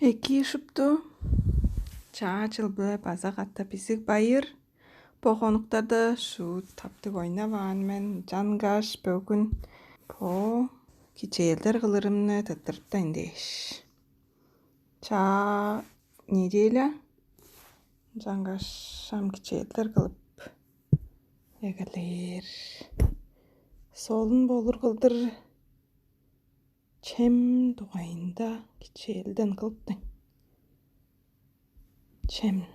Эки шыпту. Чаачылбы базагатта бизик байыр. Бохонуктарда шу таптык ойнабаан мен жангаш бөгүн по кичээлдер кылырымны тыттырттан деш. Чаа неделя жангаш шам кичээлдер кылып эгелер. Солун болур кылдыр чем дугайында кичээлден кылыптын. Чем.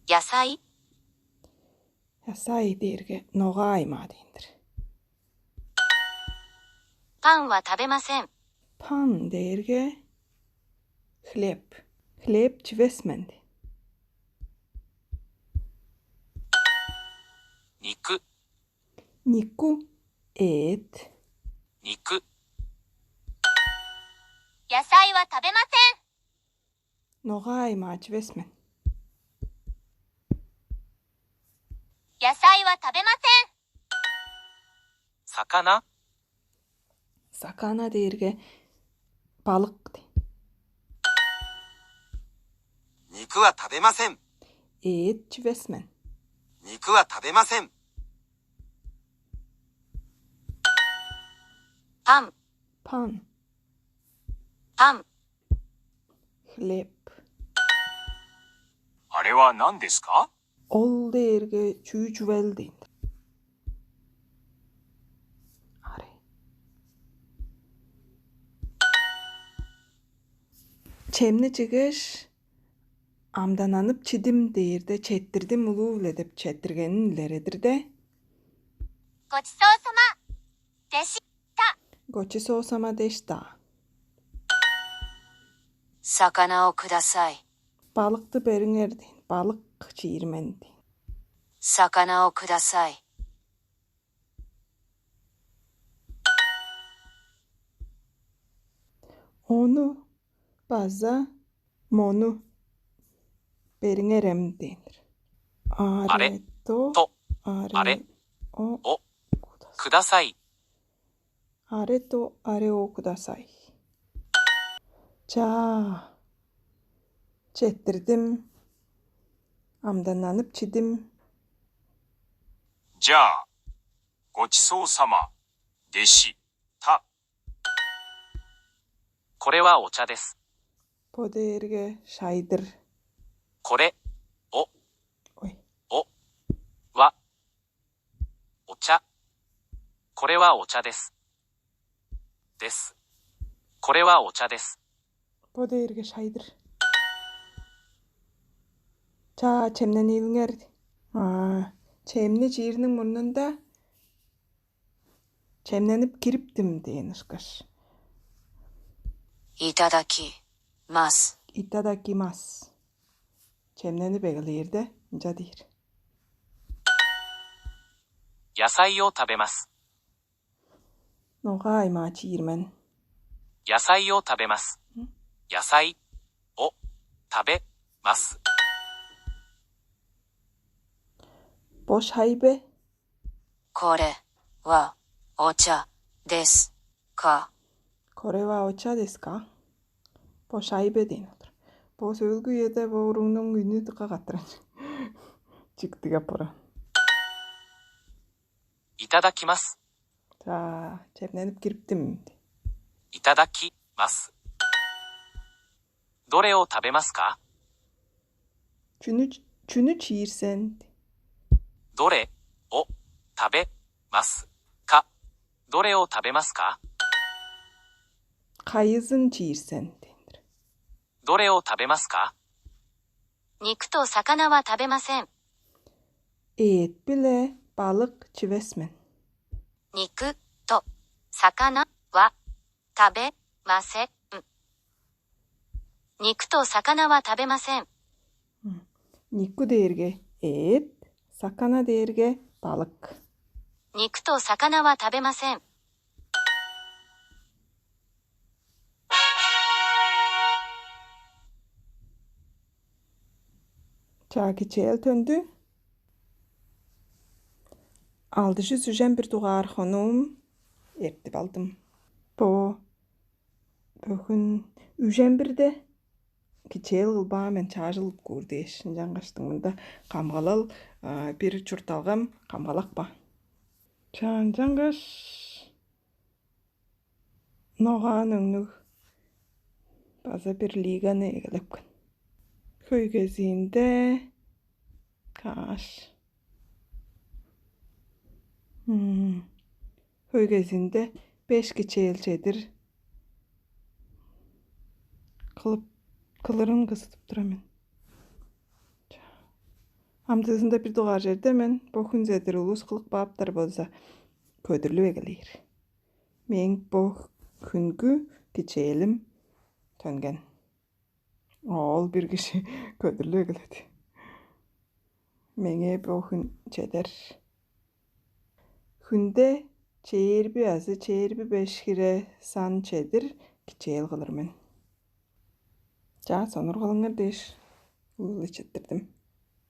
野菜 野菜デール게 노가이 마딘들. パンは食べません。 판 데르게 хлеб. хлеб чвесмен. 肉 니꾸 эт. 肉野菜は食べません。 노가이 마 чвесмен. 野菜は食べません。魚 사카나 데르게 балык. 肉は食べません。 эт чвесмен. 肉は食べません。 パン 판. パン хлеб. あれは何ですか？ ол 데르게 주주웰 데인들. 아래. Чемни чыгыш амдананып чидим дейирде четтирдим улууле деп четтиргенин илередирде. ごちそうさまでした。 고치소사마 데시다. 魚をください。 Balıktı beriңер дейін. Balık чиирмен дейін. 魚をください。 Onu baza monu beriңерем дейінdir. 아래도 と 아래 오 をください。 아래도 아래오 쿠다사이. 자, zettirdim. 암단난ып чидим. じゃあ、ごちそうさまでした。これはお茶です。 보데르게 샤이들. これ 오이. はお茶。これはお茶です。です。これはお茶です。 보데르게 샤이들. 자, 잼nen 이응ер. 아, 잼ni 지ирнің мұрнында 잼неніп кіріптім дейін ұшқаш. いただきます。 이따다키마스. 잼неніп егілерді жадир. 野菜を食べます。 너가 이마 지ирmen. 野菜を食べます。野菜を食べます。 보샤이베. これはお茶ですか？ 거래와 오차 데스까? 보샤이베 дейін отыр. Бо сөйлгі еді бұрыңның үйіне тұқа қаттырын. Жіктіге пұры. いただきます。 자, 잼неніп кіріптім. いただきます。どれを食べますか？ 주느 지ir센. どれを食べますか？どれを食べますか？ 가이ız은 지ir센. どれを食べますか？肉と魚は食べません。 Et bile balık çivesmen. 肉と魚は食べません。肉と魚は食べません。 Niku derge et, sakana derge balık. 肉と魚は食べません。 Çakiçel töndü. Aldışı süjen bir tuğar hanım. Ertip aldım. Bu Бөхін үжен бірде кичел қылба мен чажылып көрді ешін жаңғаштың мұнда қамғалал бір чұрталғам қамғалақ ба. Жаңғаш ноған өңнүг база бір лиганы егіліпкін. Көйгезінде каш. Көйгезінде 5 кичелчедір кылырын кысытып тұрамын. Амтызында бір доғар жерде мен бұл күнзедір ұлыс қылық баптар болса көдірлі егілер. Мен бұл күнгü кичелім төнген. Ол бір кіші көдірлі егіледі. Менге бұл күн чедер. Күнде çeyrbi azı, çeyrbi 5 kire san çedir kичел kılır men. Ja, sonur kılınır deyiş. Uğul içettirdim.